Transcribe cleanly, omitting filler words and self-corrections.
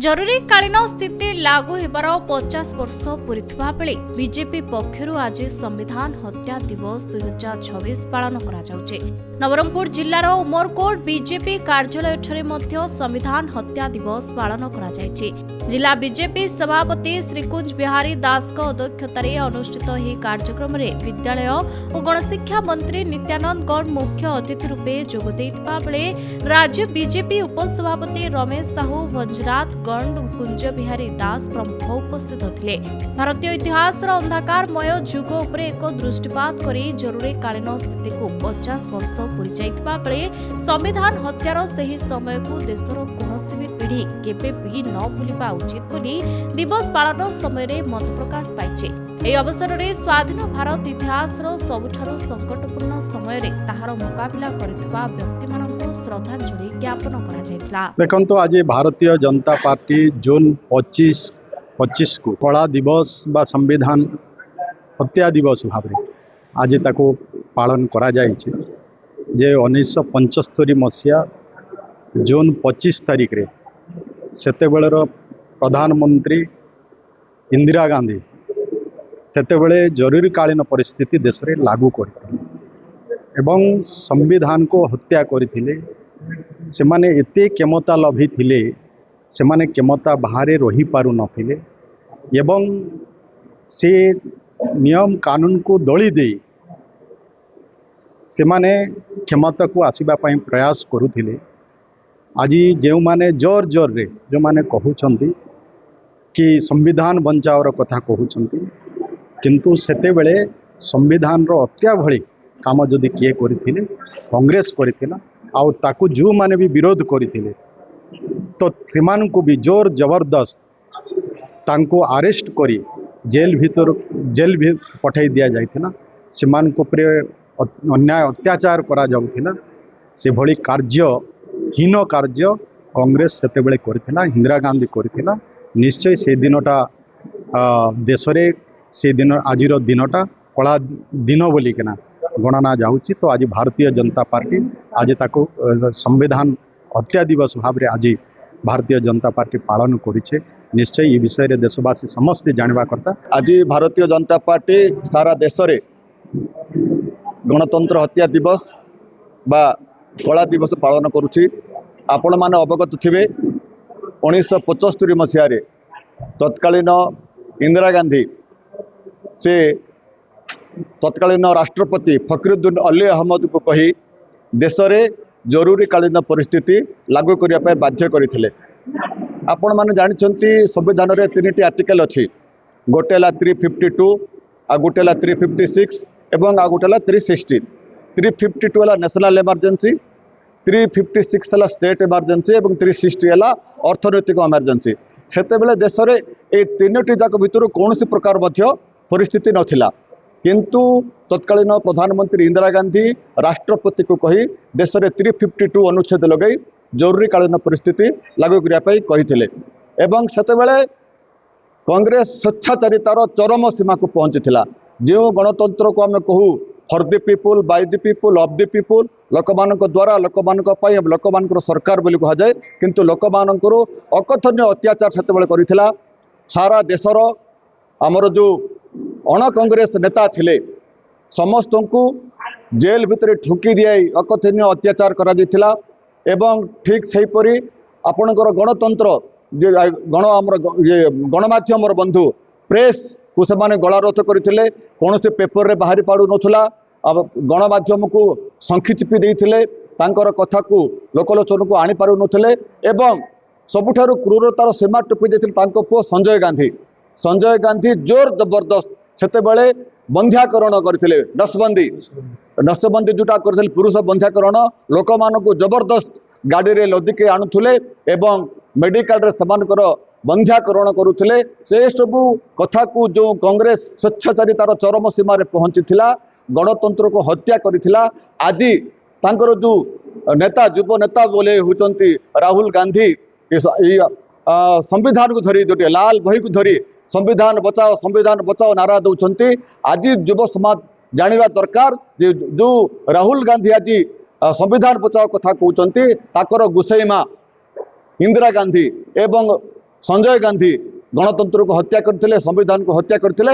ଜରୁରୀକାଳୀନ ସ୍ଥିତି ଲାଗୁ ହେବାର 50 ବର୍ଷ ପୂରିଥିବା ବେଳେ ବିଜେପି ପକ୍ଷରୁ ଆଜି ସମ୍ବିଧାନ ହତ୍ୟା ଦିବସ 2026 ପାଳନ କରାଯାଉଛି। ନବରଙ୍ଗପୁର ଜିଲ୍ଲାର ଉମରକୋଟ ବିଜେପି କାର୍ଯ୍ୟାଳୟଠାରେ ମଧ୍ୟ ସମ୍ବିଧାନ ହତ୍ୟା ଦିବସ ପାଳନ କରାଯାଇଛି। ଜିଲ୍ଲା ବିଜେପି ସଭାପତି ଶ୍ରୀକୁଞ୍ଜ ବିହାରୀ ଦାସଙ୍କ ଅଧ୍ୟକ୍ଷତାରେ ଅନୁଷ୍ଠିତ ଏହି କାର୍ଯ୍ୟକ୍ରମରେ ବିଦ୍ୟାଳୟ ଓ ଗଣଶିକ୍ଷା ମନ୍ତ୍ରୀ ନିତ୍ୟାନନ୍ଦ ଗୌଡ଼ ମୁଖ୍ୟ ଅତିଥି ରୂପେ ଯୋଗ ଦେଇଥିବା ବେଳେ ରାଜ୍ୟ ବିଜେପି ଉପସଭାପତି ରମେଶ ସାହୁ ଭଞ୍ଜନାଥ ଗଣ୍ଡ କୁଞ୍ଜ ବିହାରୀ ଦାସ ପ୍ରମୁଖ ଉପସ୍ଥିତ ଥିଲେ। ଭାରତୀୟ ଇତିହାସର ଅନ୍ଧକାରମୟ ଯୁଗ ଉପରେ ଏକ ଦୃଷ୍ଟିପାତ କରି ଜରୁରୀକାଳୀନ ସ୍ଥିତିକୁ 50 ବର୍ଷ ପୂରି ଯାଇଥିବା ବେଳେ ସମ୍ବିଧାନ ହତ୍ୟାର ସେହି ସମୟକୁ ଦେଶର କୌଣସି ବି ପିଢ଼ି କେବେ ବି ନ ଭୁଲିବା ଉଚିତ ବୋଲି ଦିବସ ପାଳନ ସମୟରେ ମତ ପ୍ରକାଶ ପାଇଛି। ଏହି ଅବସରରେ ସ୍ୱାଧୀନ ଭାରତ ଇତିହାସର ସବୁଠାରୁ ସଂକଟପୂର୍ଣ୍ଣ ସମୟରେ ତାହାର ମୁକାବିଲା କରିଥିବା ବ୍ୟକ୍ତିମାନଙ୍କୁ ଶ୍ରଦ୍ଧାଞ୍ଜଳି ଜ୍ଞାପନ କରାଯାଇଥିଲା। देखो आज भारतीय जनता पार्टी जून 25 को कला दिवस बा संविधान हत्या दिवस भाव आज ताको पालन करा जायछि। जे 1975 मसीहा जून 25 तारीख रे सेतेबेलर प्रधानमंत्री इंदिरा गांधी सेतेबेले जरूरीकालीन परिस्थिति देश रे लागू करथिले एवं संविधान को हत्या करथिले। सेमाने एते क्षमता लभी थिले, सेमाने क्षमता बाहर रही पारु नथिले एवं से नियम कानून को दली दे सेमाने क्षमता को आसीबा पई प्रयास करुथिले। आज जो माने जोर जोर रे जो माने कहउछंती कि संविधान बंचावर कथा कहउछंती किंतु सेते बेले संविधान रो हत्या भली काम जदि किए करथिले कांग्रेस करथिला आउ ताकू जो माने भी विरोध करथिले तो सेमान को भी जोर जबरदस्त तांको अरेस्ट करी जेल भी पठाई दिया जाइथिला। सेमान को प्रे अन्याय अत्याचार करा जाउथिला। से भली कार्य हीन कार्य कांग्रेस सेते बेले करथिला, इंदिरा गांधी करथिला। निश्चय से दिनटा देश रे से दिन आजिर दिनटा कला दिन बोली केना गणना जाउची। तो आज भारतीय जनता पार्टी आज ताको संविधान हत्या दिवस भाव रे आज भारतीय जनता पार्टी पालन करिछे। निश्चय ये विषय रे देशवासी समस्त जानवा करता। आज भारतीय जनता पार्टी सारा देश रे गणतंत्र हत्या दिवस बा कला दिवस पालन करुछि। आपण माने अवगत थिबे 1975 मसीहा रे तत्कालीन इंदिरा गांधी से तत्कालीन राष्ट्रपति फखरुद्दीन अली अहमद को कही देश में जरूरीकालीन परिस्थिति लागू करने बाध्य करते। आपण माने जानते संविधान रे 3टी आर्टिकल अच्छी। गोटे 352 आ गोटे 356 एवं आ गोटे 360। 352 है नेशनल इमरजेंसी, 356 है स्टेट इमरजेंसी एवं 360 है अर्थनैतिक इमरजेंसी। सेतेबेले देश में ये 3टी जाक भितर कौन प्रकार परिस्थिति नथिला किंतु तत्कालीन प्रधानमंत्री इंदिरा गांधी राष्ट्रपति को कही देश में 352 अनुच्छेद लगे जरूरीकालीन परिस्थिति लागू करने कही एवं सेतेबेले कांग्रेस स्वेच्छाचारितार चरम सीमा को पहुंचीला। जो गणतंत्र को आम कहू for the people by the people of the people लोक द्वारा लोक लोक सरकार बोली कह जाए किंतु लोक अकथनीय अत्याचार सेतेबेले करिथिला। सारा देशर आमर जो अण कांग्रेस नेता थिले समस्त को जेल भितर ठुकी दिया अकथनीय अत्याचार करा जायथिला एवं ठीक सेहीपरि आपणकर गणतंत्र गण आमर गणमाध्यम बंधु प्रेस को से गलारोध करथिले। कौन से पेपर रे बाहरी पाड़ू नथुला। गणमाध्यम को संखि चिपी देइथिले, तांकर कथा को लोकलोचन को आनी पारु नथुले एवं सबुठारु क्रूरतार सीमा टुपी देथिले तांको पुओ संजय गांधी जोर जबरदस्त सेतेबेले बंध्याकरण करथिले। नसबंदी जोटा करथिले पुरुष बंध्याकरण लोक मानकु जबरदस्त गाड़ी रे लदिके आणुथुले एवं मेडिकल रे समानकर बंध्याकरण करुथुले। से सबु कथा को जो कांग्रेस स्वेच्छाचारितार चरम सीमा रे पहुंचीथिला, गणतंत्र को हत्या करिथिला। आज तांकर जो नेता युव नेता बोले होचंती राहुल गांधी संविधान को धरी जो लाल बही को धरी संविधान बचाओ नारा दौरान आज युव समाज जानिबा दरकार जो राहुल गांधी आज संविधान बचाओ कथा कहते ताकर गुसैमा इंदिरा गांधी एवं संजय गांधी गणतंत्र को हत्या करथिले संविधान को हत्या करथिले